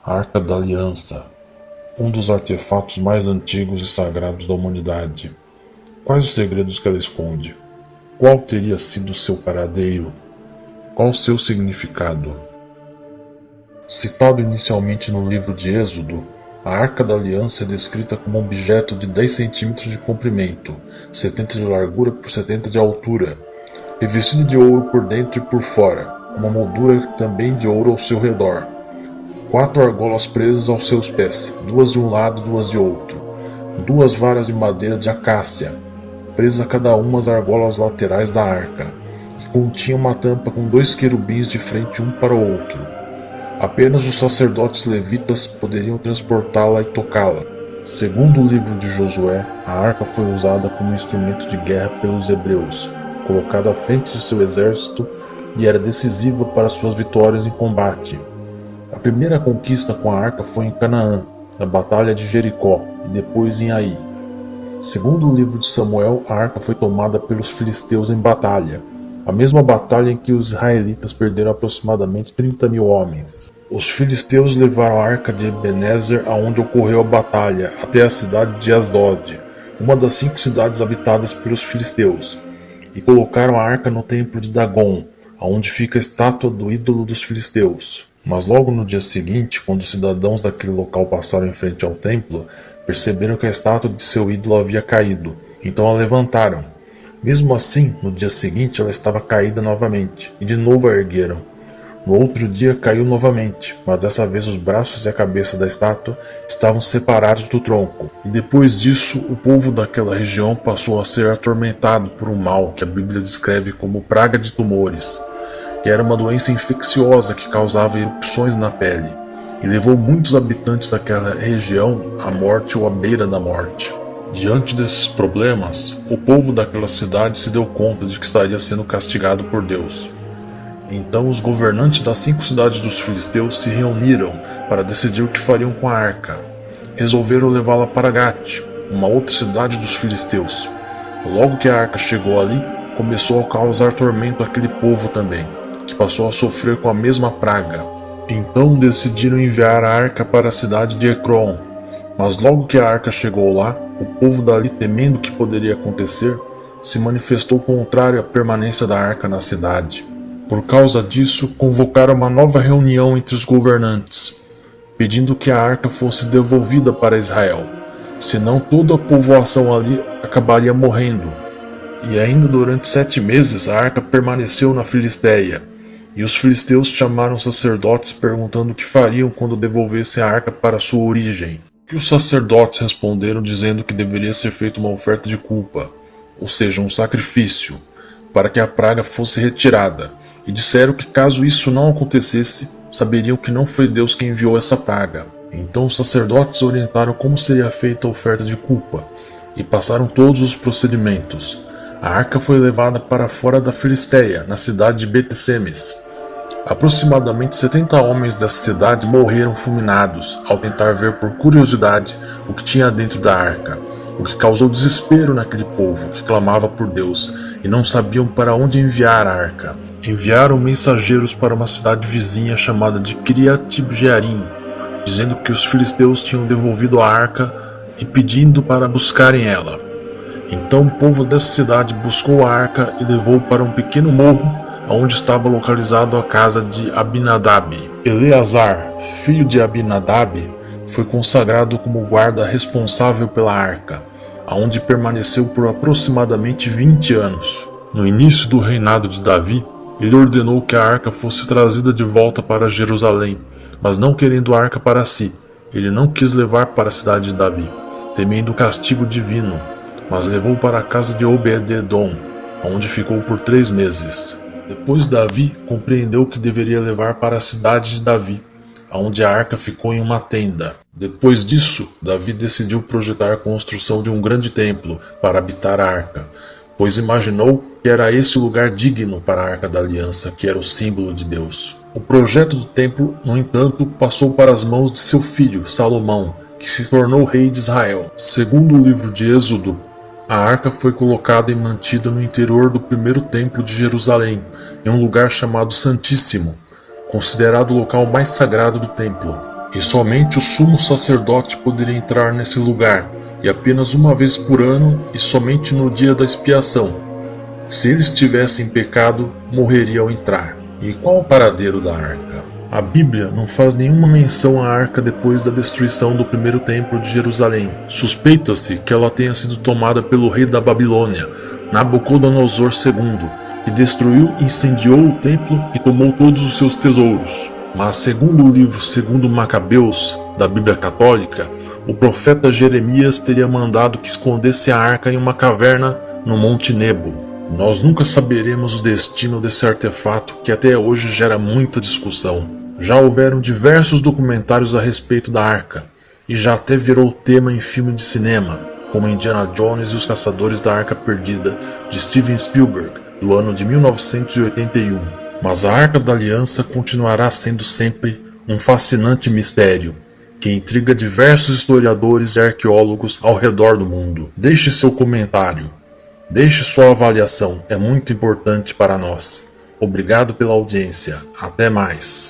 A Arca da Aliança, um dos artefatos mais antigos e sagrados da humanidade. Quais os segredos que ela esconde? Qual teria sido seu paradeiro? Qual seu significado? Citado inicialmente no livro de Êxodo, a Arca da Aliança é descrita como um objeto de 10 centímetros de comprimento, 70 de largura por 70 de altura, revestido de ouro por dentro e por fora, uma moldura também de ouro ao seu redor. 4 argolas presas aos seus pés, 2 de um lado e 2 de outro. 2 varas de madeira de acácia, presas a cada uma às argolas laterais da arca, que continha uma tampa com 2 querubins de frente um para o outro. Apenas os sacerdotes levitas poderiam transportá-la e tocá-la. Segundo o livro de Josué, a arca foi usada como instrumento de guerra pelos hebreus, colocada à frente de seu exército, e era decisiva para suas vitórias em combate. A primeira conquista com a arca foi em Canaã, na Batalha de Jericó, e depois em Ai. Segundo o livro de Samuel, a arca foi tomada pelos filisteus em batalha, a mesma batalha em que os israelitas perderam aproximadamente 30 mil homens. Os filisteus levaram a arca de Ebenezer aonde ocorreu a batalha, até a cidade de Asdod, uma das 5 cidades habitadas pelos filisteus, e colocaram a arca no templo de Dagon, aonde fica a estátua do ídolo dos filisteus. Mas logo no dia seguinte, quando os cidadãos daquele local passaram em frente ao templo, perceberam que a estátua de seu ídolo havia caído, então a levantaram. Mesmo assim, no dia seguinte ela estava caída novamente, e de novo a ergueram. No outro dia caiu novamente, mas dessa vez os braços e a cabeça da estátua estavam separados do tronco. E depois disso, o povo daquela região passou a ser atormentado por um mal que a Bíblia descreve como praga de tumores, que era uma doença infecciosa que causava erupções na pele, e levou muitos habitantes daquela região à morte ou à beira da morte. Diante desses problemas, o povo daquela cidade se deu conta de que estaria sendo castigado por Deus. Então os governantes das 5 cidades dos filisteus se reuniram para decidir o que fariam com a arca. Resolveram levá-la para Gate, uma outra cidade dos filisteus. Logo que a arca chegou ali, começou a causar tormento àquele povo também, que passou a sofrer com a mesma praga. Então decidiram enviar a arca para a cidade de Ecrom. Mas logo que a arca chegou lá, o povo dali, temendo o que poderia acontecer, se manifestou contrário à permanência da arca na cidade. Por causa disso, convocaram uma nova reunião entre os governantes, pedindo que a arca fosse devolvida para Israel, senão toda a povoação ali acabaria morrendo. E ainda durante 7 meses a arca permaneceu na Filistéia, e os filisteus chamaram os sacerdotes perguntando o que fariam quando devolvessem a arca para sua origem. Que os sacerdotes responderam dizendo que deveria ser feita uma oferta de culpa, ou seja, um sacrifício, para que a praga fosse retirada, e disseram que caso isso não acontecesse, saberiam que não foi Deus quem enviou essa praga. Então os sacerdotes orientaram como seria feita a oferta de culpa, e passaram todos os procedimentos. A arca foi levada para fora da Filistéia, na cidade de Bet-Semes. Aproximadamente 70 homens dessa cidade morreram fulminados ao tentar ver por curiosidade o que tinha dentro da arca, o que causou desespero naquele povo que clamava por Deus e não sabiam para onde enviar a arca. Enviaram mensageiros para uma cidade vizinha chamada de Kiriat-Jearim, dizendo que os filisteus tinham devolvido a arca e pedindo para buscarem ela. Então o povo dessa cidade buscou a arca e levou para um pequeno morro onde estava localizado a casa de Abinadab. Eleazar, filho de Abinadab, foi consagrado como guarda responsável pela arca, onde permaneceu por aproximadamente 20 anos. No início do reinado de Davi, ele ordenou que a arca fosse trazida de volta para Jerusalém, mas não querendo a arca para si, ele não quis levar para a cidade de Davi, temendo o castigo divino, mas levou para a casa de Obed-Edom, onde ficou por 3 meses. Depois Davi compreendeu que deveria levar para a cidade de Davi, onde a arca ficou em uma tenda. Depois disso, Davi decidiu projetar a construção de um grande templo para habitar a arca, pois imaginou que era esse o lugar digno para a Arca da Aliança, que era o símbolo de Deus. O projeto do templo, no entanto, passou para as mãos de seu filho, Salomão, que se tornou rei de Israel. Segundo o livro de Êxodo, a arca foi colocada e mantida no interior do primeiro templo de Jerusalém, em um lugar chamado Santíssimo, considerado o local mais sagrado do templo. e somente o sumo sacerdote poderia entrar nesse lugar, e apenas uma vez por ano e somente no dia da expiação. Se ele estivesse em pecado, morreria ao entrar. E qual o paradeiro da arca? A Bíblia não faz nenhuma menção à arca depois da destruição do primeiro templo de Jerusalém. Suspeita-se que ela tenha sido tomada pelo rei da Babilônia, Nabucodonosor II, que destruiu e incendiou o templo e tomou todos os seus tesouros. Mas segundo o livro Segundo Macabeus, da Bíblia Católica, o profeta Jeremias teria mandado que escondesse a arca em uma caverna no Monte Nebo. Nós nunca saberemos o destino desse artefato que até hoje gera muita discussão. Já houveram diversos documentários a respeito da arca, e já até virou tema em filme de cinema, como Indiana Jones e os Caçadores da Arca Perdida, de Steven Spielberg, do ano de 1981. Mas a Arca da Aliança continuará sendo sempre um fascinante mistério, que intriga diversos historiadores e arqueólogos ao redor do mundo. Deixe seu comentário. Deixe sua avaliação, é muito importante para nós. Obrigado pela audiência. Até mais.